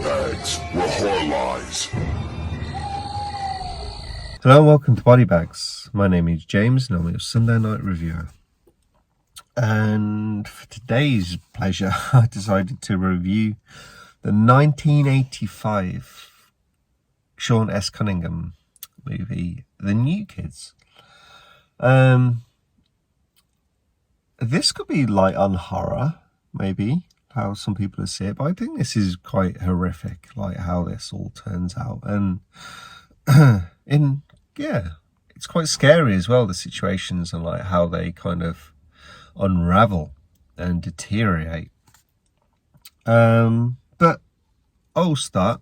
bags were whore lies. Hello and welcome to Body Bags. My name is James and I'm your Sunday night reviewer. And for today's pleasure, I decided to review the 1985 Sean S. Cunningham movie, The New Kids. This could be light on horror, maybe, how some people see it, but I think this is quite horrific, like how this all turns out. And it's quite scary as well, the situations and like how they kind of unravel and deteriorate. But I'll start.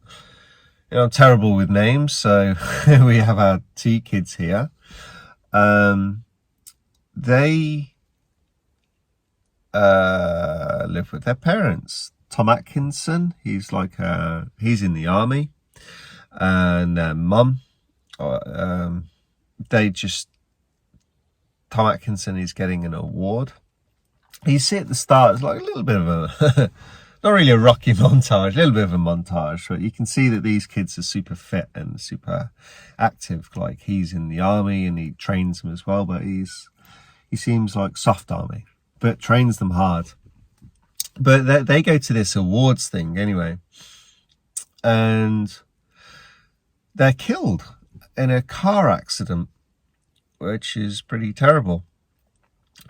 I'm terrible with names, so we have our two kids here. They live with their parents. Tom Atkinson, he's in the army, and mum, Tom Atkinson is getting an award. You see at the start, it's like a little bit of a not really a Rocky montage, a little bit of a montage, but you can see that these kids are super fit and super active. Like, he's in the army and he trains them as well, but he seems like soft army, but trains them hard. But they go to this awards thing anyway, and they're killed in a car accident, which is pretty terrible.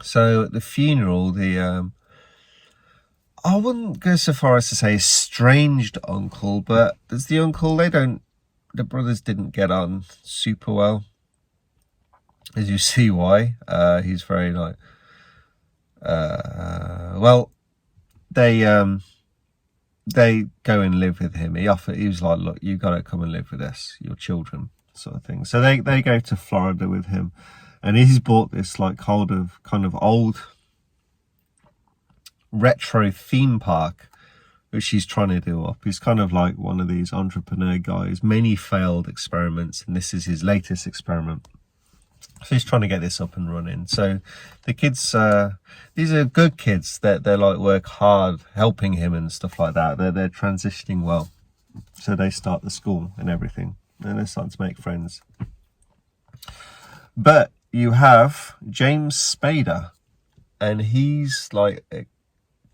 So at the funeral, I wouldn't go so far as to say estranged uncle, but there's the uncle, the brothers didn't get on super well, as you see why. He's very like, they go and live with him. He was like, look, you got to come and live with us, your children, sort of thing. So they go to Florida with him, and he's bought this like kind of old retro theme park, which he's trying to do up. He's kind of like one of these entrepreneur guys, many failed experiments, and this is his latest experiment. So he's trying to get this up and running. So the kids, these are good kids that they're like work hard helping him and stuff like that. They're transitioning well. So they start the school and everything, and they're starting to make friends. But you have James Spader, and he's like,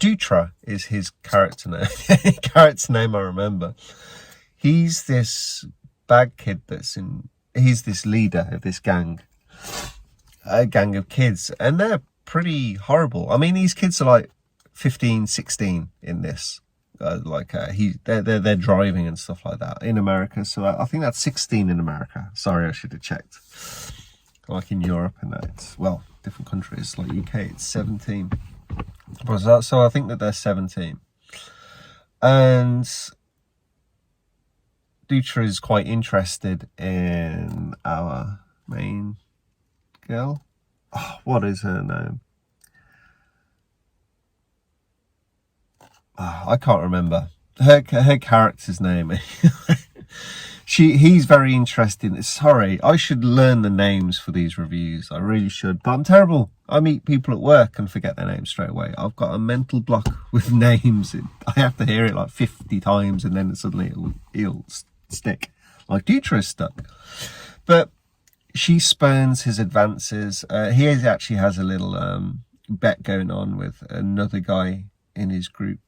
Dutra is his character name. Character name I remember. He's this bad kid he's this leader of this gang. A gang of kids, and they're pretty horrible. I mean, these kids are like 15, 16 in this. They're driving and stuff like that in America. So I think that's 16 in America. Sorry, I should have checked. Like in Europe and that, it's, well, different countries like UK, it's 17. So I think that they're 17. And Dutra is quite interested in our main girl. Oh, what is her name? Oh, I can't remember her character's name. He's very interested. Sorry, I should learn the names for these reviews. I really should, but I'm terrible. I meet people at work and forget their names straight away. I've got a mental block with names. I have to hear it like 50 times, and then suddenly it'll stick. Like Dutra is stuck. But she spurns his advances. He actually has a little bet going on with another guy in his group,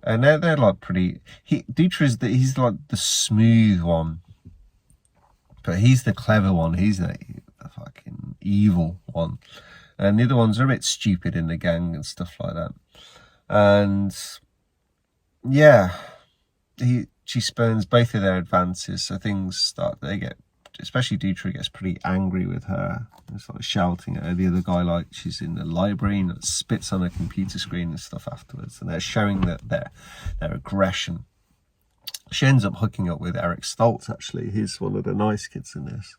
and they're like pretty. Dutra he's like the smooth one, but he's the clever one. He's the fucking evil one, and the other ones are a bit stupid in the gang and stuff like that. And yeah, she spurns both of their advances, so especially Dutra gets pretty angry with her and starts shouting at her. The other guy, like, she's in the library and spits on a computer screen and stuff afterwards, and they're showing that their aggression. She ends up hooking up with Eric Stoltz, actually. He's one of the nice kids in this.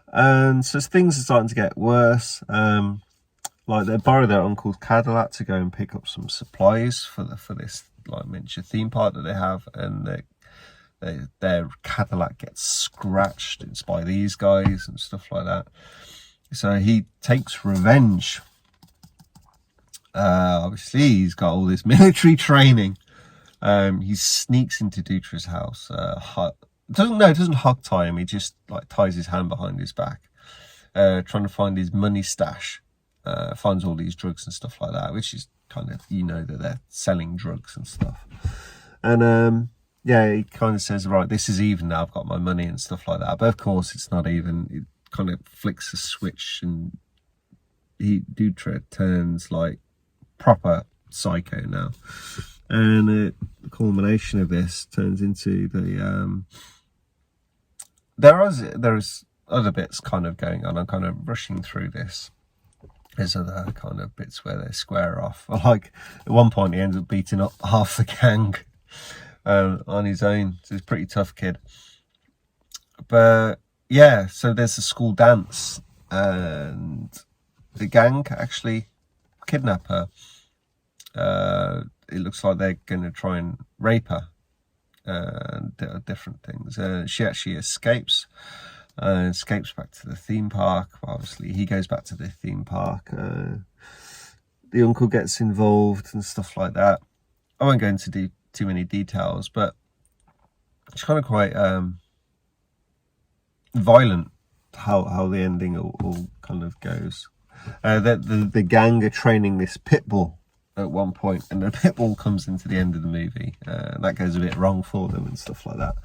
And so things are starting to get worse. Like, they borrow their uncle's Cadillac to go and pick up some supplies for this like miniature theme park that they have, and their Cadillac gets scratched. It's by these guys and stuff like that. So he takes revenge. Obviously, he's got all this military training, He sneaks into Dutra's house. Doesn't hog tie him. He just like ties his hand behind his back, trying to find his money stash. Finds all these drugs and stuff like that, which is kind of, that they're selling drugs and stuff. And yeah, he kind of says, right, this is even now. I've got my money and stuff like that. But of course, it's not even. It kind of flicks a switch, and Dutra turns like proper psycho now. And the culmination of this turns into the there's other bits kind of going on. I'm kind of rushing through this. There's other kind of bits where they square off. Like at one point he ends up beating up half the gang on his own. So he's a pretty tough kid. But yeah, so there's a school dance and the gang actually kidnap her. It looks like they're going to try and rape her and different things. She actually escapes back to the theme park. Obviously he goes back to the theme park. The uncle gets involved and stuff like that. I won't go into too many details, but it's kind of quite violent how the ending all kind of goes. The gang are training this pit bull at one point, and the pit bull comes into the end of the movie. That goes a bit wrong for them and stuff like that.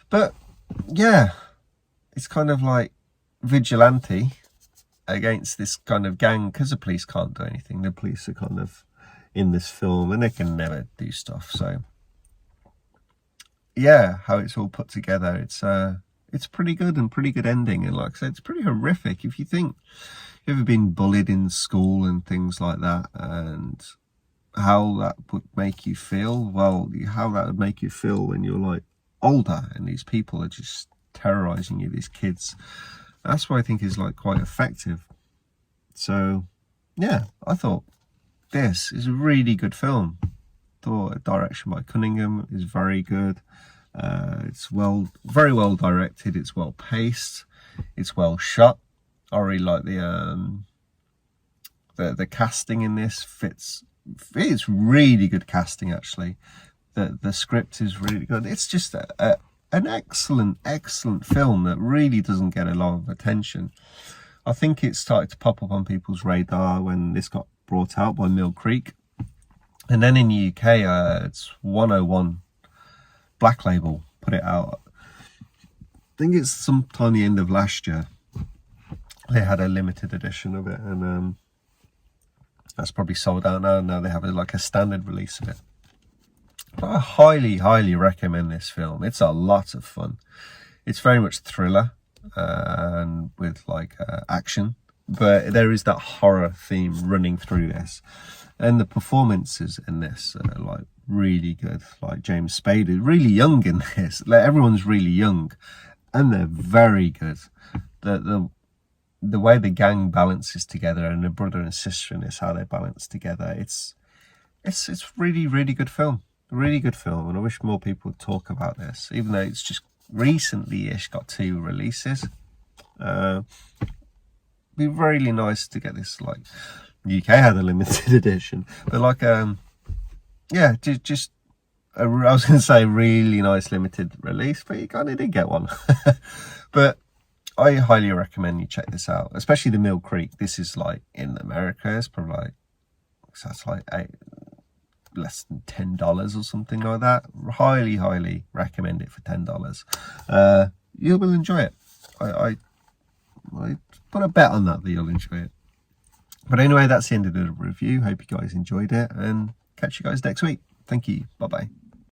But yeah, it's kind of like vigilante against this kind of gang, because the police can't do anything. The police are kind of in this film and they can never do stuff. So yeah, how it's all put together, it's pretty good and pretty good ending. And like I said, it's pretty horrific. If you think you've ever been bullied in school and things like that, and how that would make you feel, well, how that would make you feel when you're like older and these people are just terrorizing you, these kids. That's what I think is like quite effective. So yeah, I thought this is a really good film. Thought direction by Cunningham is very good. It's very well directed. It's well paced. It's well shot. I really like the casting in this. It's really good casting actually. The script is really good. It's just an excellent film that really doesn't get a lot of attention. I think it started to pop up on people's radar when this got brought out by Mill Creek, and then in the UK it's 101 Black Label put it out. I think it's sometime the end of last year. They had a limited edition of it, and that's probably sold out now. Now they have like a standard release of it. But I highly recommend this film. It's a lot of fun. It's very much thriller and with like action, but there is that horror theme running through this. And the performances in this are like really good. Like James Spade is really young in this. Like everyone's really young, and they're very good. The way the gang balances together, and the brother and sister in this, how they balance together, it's really good film. A really good film, and I wish more people would talk about this, even though it's just recently-ish got 2 releases. Be really nice to get this. Like UK had a limited edition, but like yeah, just I was going to say really nice limited release, but you kind of did get one. But I highly recommend you check this out, especially the Mill Creek. This is like in America, it's probably like, so that's like less than $10 or something like that. Highly recommend it for $10. You will enjoy it. I put a bet on that you'll enjoy it. But anyway, that's the end of the review. Hope you guys enjoyed it, and catch you guys next week. Thank you. Bye bye.